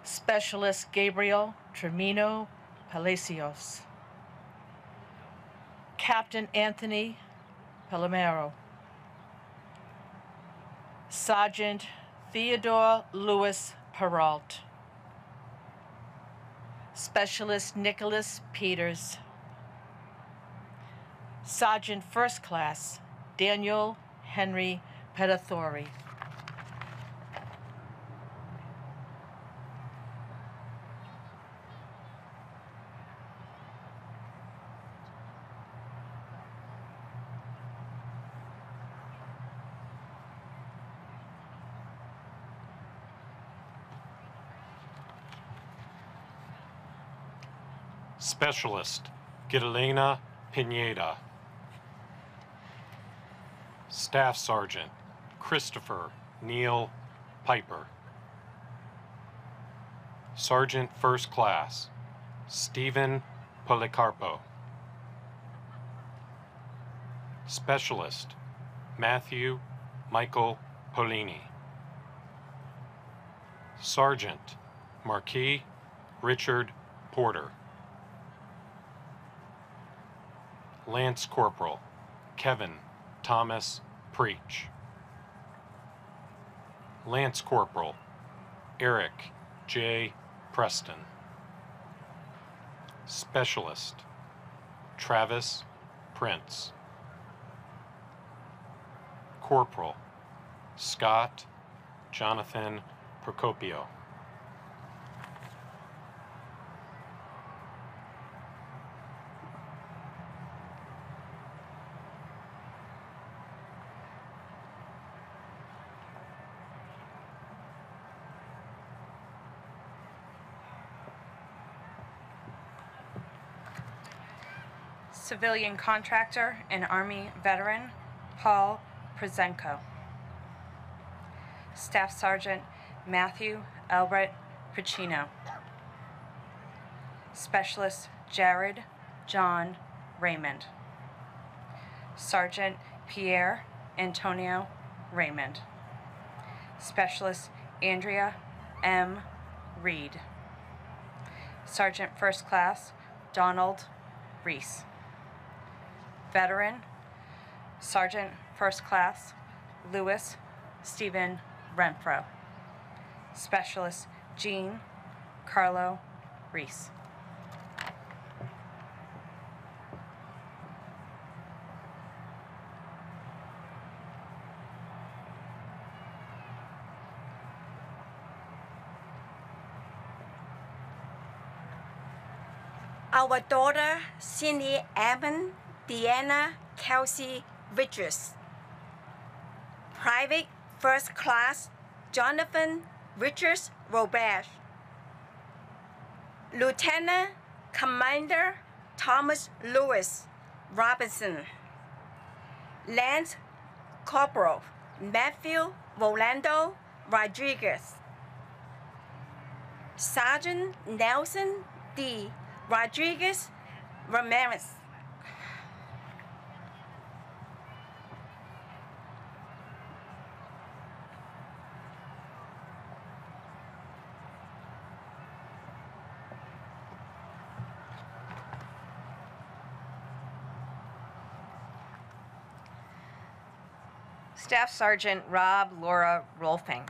Specialist Gabriel Tremino Palacios. Captain Anthony Palomero. Sergeant Theodore Lewis Peralt. Specialist Nicholas Peters. Sergeant First Class Daniel Henry Pedathori. Specialist Gidelena Pineda. Staff Sergeant Christopher Neil Piper. Sergeant First Class Stephen Policarpo. Specialist Matthew Michael Polini. Sergeant Marquis Richard Porter. Lance Corporal Kevin Thomas Preach. Lance Corporal Eric J. Preston. Specialist Travis Prince. Corporal Scott Jonathan Procopio. Civilian contractor and Army veteran, Paul Przenko. Staff Sergeant Matthew Albert Pacino. Specialist Jared John Raymond. Sergeant Pierre Antonio Raymond. Specialist Andrea M. Reed. Sergeant First Class Donald Reese. Veteran, Sergeant First Class Louis Stephen Renfro. Specialist Jean Carlo Reese. Our daughter, Cindy Evan Deanna Kelsey Richards. Private First Class Jonathan Richards Robert. Lieutenant Commander Thomas Lewis Robinson. Lance Corporal Matthew Rolando Rodriguez. Sergeant Nelson D. Rodriguez Ramirez. Staff Sergeant Rob Laura Rolfing.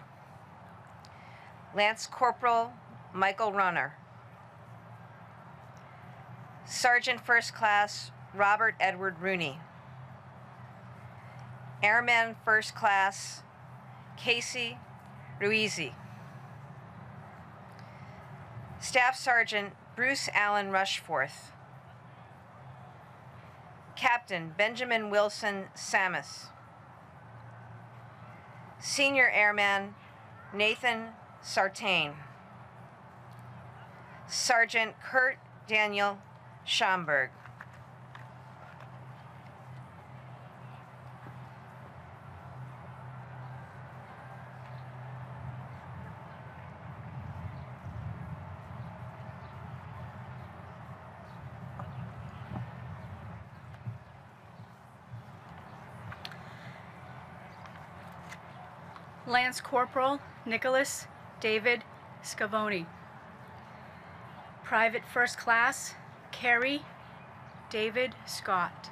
Lance Corporal Michael Runner. Sergeant First Class Robert Edward Rooney. Airman First Class Casey Ruizi. Staff Sergeant Bruce Allen Rushforth. Captain Benjamin Wilson Samus. Senior Airman Nathan Sartain. Sergeant Kurt Daniel Schomburg. Lance Corporal Nicholas David Scavone. Private First Class Carrie David Scott.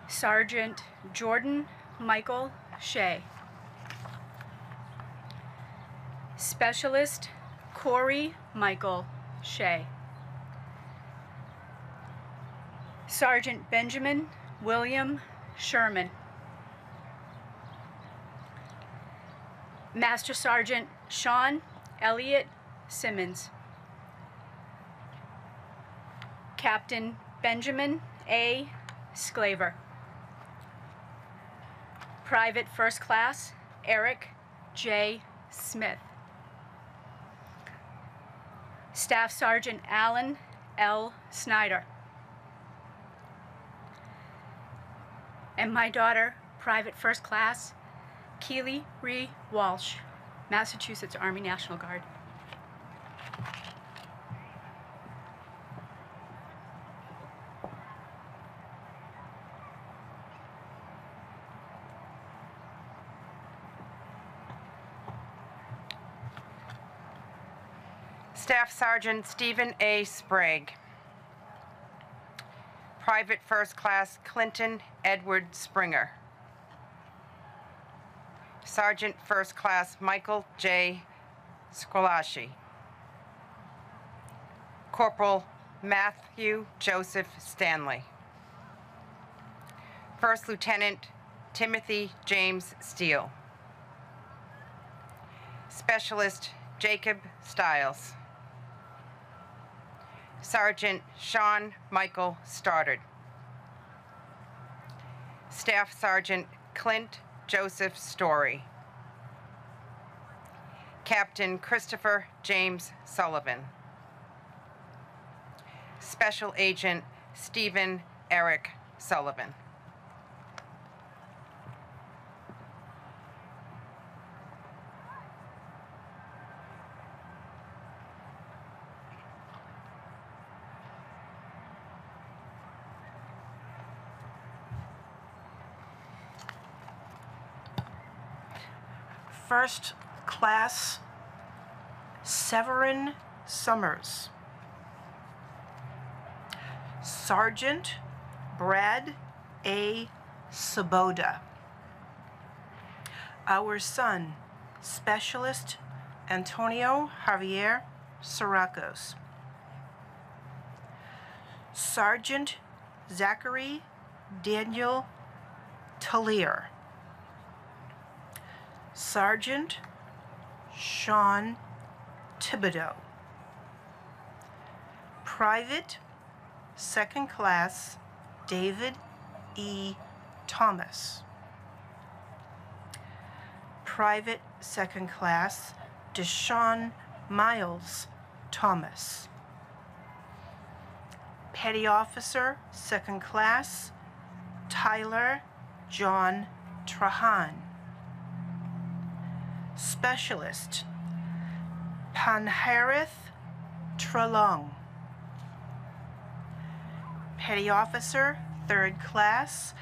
Sergeant Jordan Michael Shea. Specialist Corey Michael Shea. Sergeant Benjamin William Sherman. Master Sergeant Sean Elliott Simmons. Captain Benjamin A. Sclaver. Private First Class Eric J. Smith. Staff Sergeant Alan L. Snyder. And my daughter, Private First Class Keely Ree Walsh, Massachusetts Army National Guard. Staff Sergeant Stephen A. Sprague. Private First Class Clinton Edward Springer. Sergeant First Class Michael J. Scolaci. Corporal Matthew Joseph Stanley. First Lieutenant Timothy James Steele. Specialist Jacob Stiles. Sergeant Sean Michael Stoddard. Staff Sergeant Clint Joseph Story. Captain Christopher James Sullivan. Special Agent Stephen Eric Sullivan. First Class Severin Summers. Sergeant Brad A. Saboda. Our son, Specialist Antonio Javier Siracos. Sergeant Zachary Daniel Talier. Sergeant Sean Thibodeau. Private Second Class David E. Thomas. Private Second Class Deshaun Miles Thomas. Petty Officer Second Class Tyler John Trahan. Specialist Panharith Trelong. Petty Officer Third Class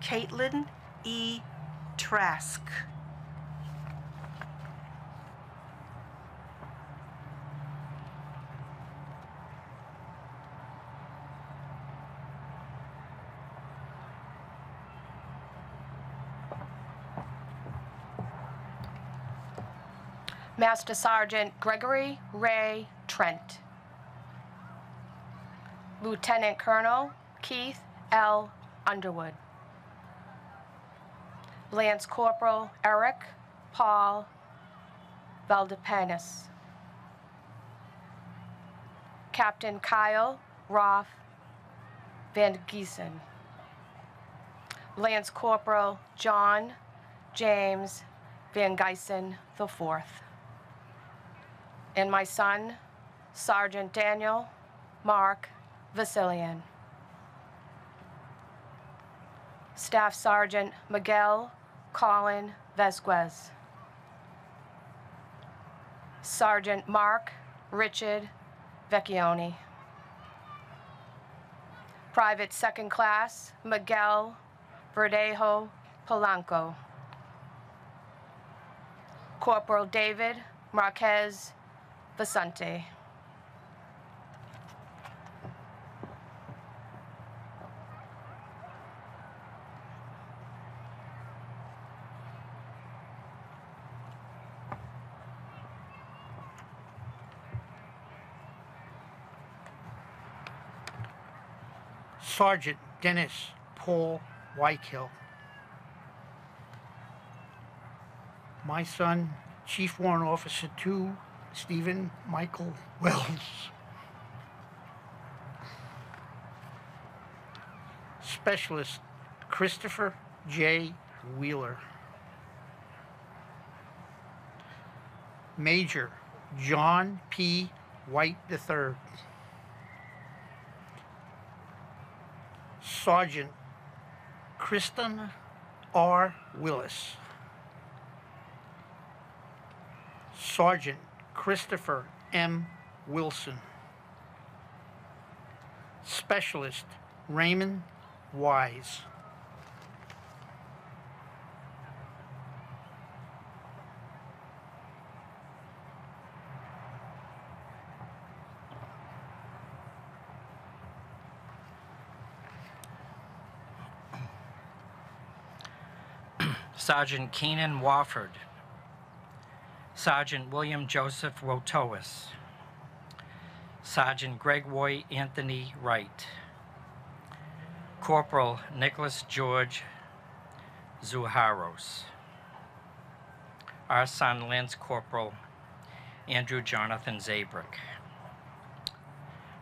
Caitlin E. Trask. Master Sergeant Gregory Ray Trent. Lieutenant Colonel Keith L. Underwood. Lance Corporal Eric Paul Valdepenas. Captain Kyle Roth Van Giesen. Lance Corporal John James Van Giesen IV. And my son, Sergeant Daniel Mark Vasilian. Staff Sergeant Miguel Colin Vasquez. Sergeant Mark Richard Vecchione. Private Second Class Miguel Verdejo Polanco. Corporal David Marquez Vasante. Sergeant Dennis Paul Whitehill. My son, Chief Warrant Officer 2, Stephen Michael Wells. Specialist Christopher J. Wheeler. Major John P. White III. Sergeant Kristen R. Willis. Sergeant Christopher M. Wilson. Specialist Raymond Wise. Sergeant Keenan Wofford, Sergeant William Joseph Wotois, Sergeant Gregory Anthony Wright, Corporal Nicholas George Zuharos, our son Lance Corporal Andrew Jonathan Zabrick,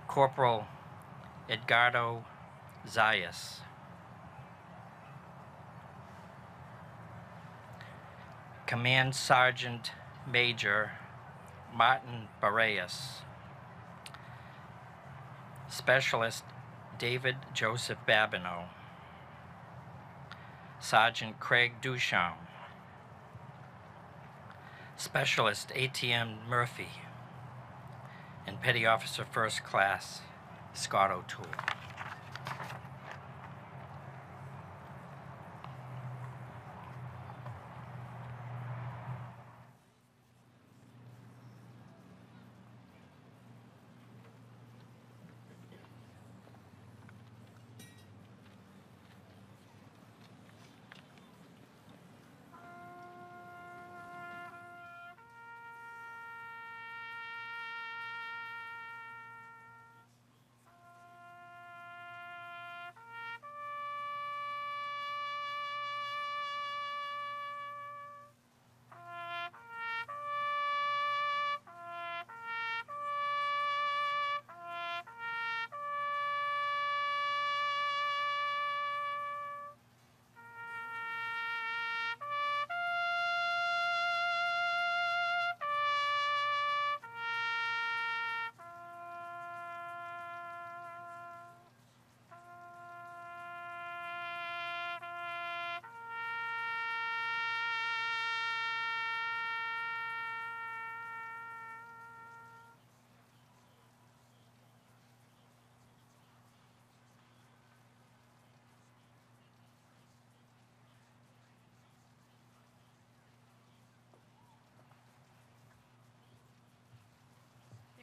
Corporal Edgardo Zayas, Command Sergeant Major Martin Barreas, Specialist David Joseph Babineau, Sergeant Craig Duchamp, Specialist ATM Murphy, and Petty Officer First Class Scott O'Toole.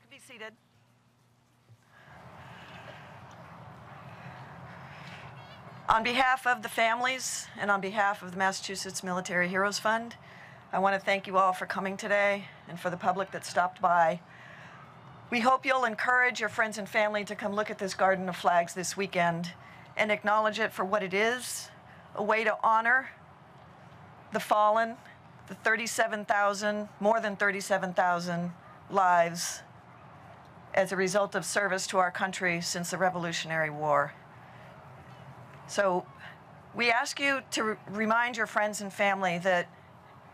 Be seated. On behalf of the families and on behalf of the Massachusetts Military Heroes Fund, I want to thank you all for coming today and for the public that stopped by. We hope you'll encourage your friends and family to come look at this Garden of Flags this weekend and acknowledge it for what it is, a way to honor the fallen, the 37,000, more than 37,000 lives as a result of service to our country since the Revolutionary War. So we ask you to remind your friends and family that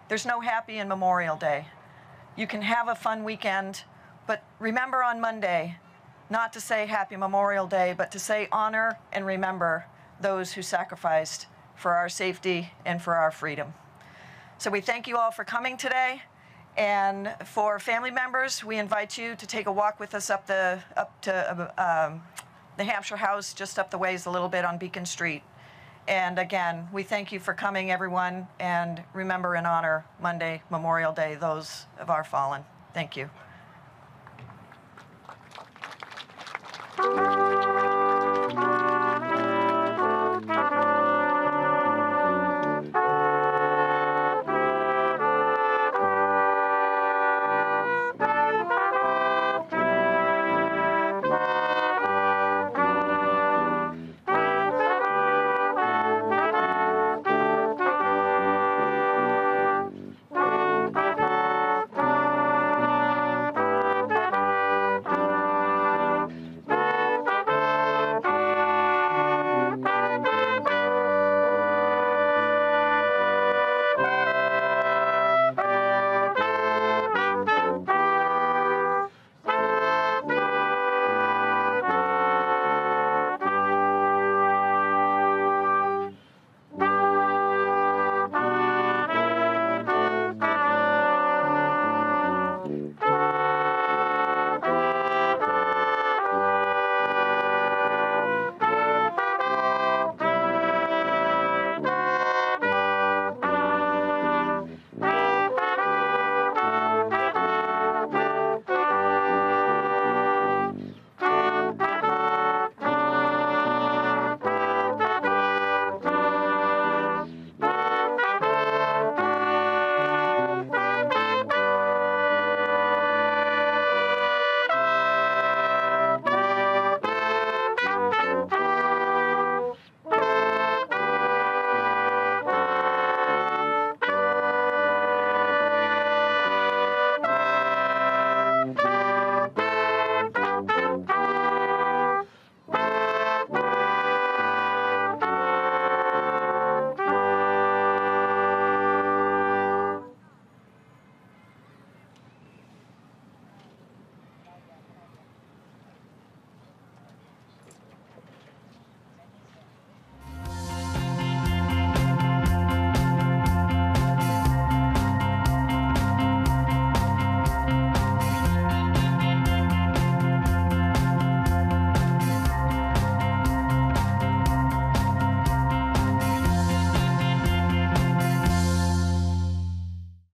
there's no happy in Memorial Day. You can have a fun weekend, but remember on Monday not to say Happy Memorial Day, but to say honor and remember those who sacrificed for our safety and for our freedom. So we thank you all for coming today. And for family members, we invite you to take a walk with us up to the Hampshire House, just up the ways a little bit on Beacon Street. And again, we thank you for coming, everyone, and remember and honor Monday, Memorial Day, those of our fallen. Thank you.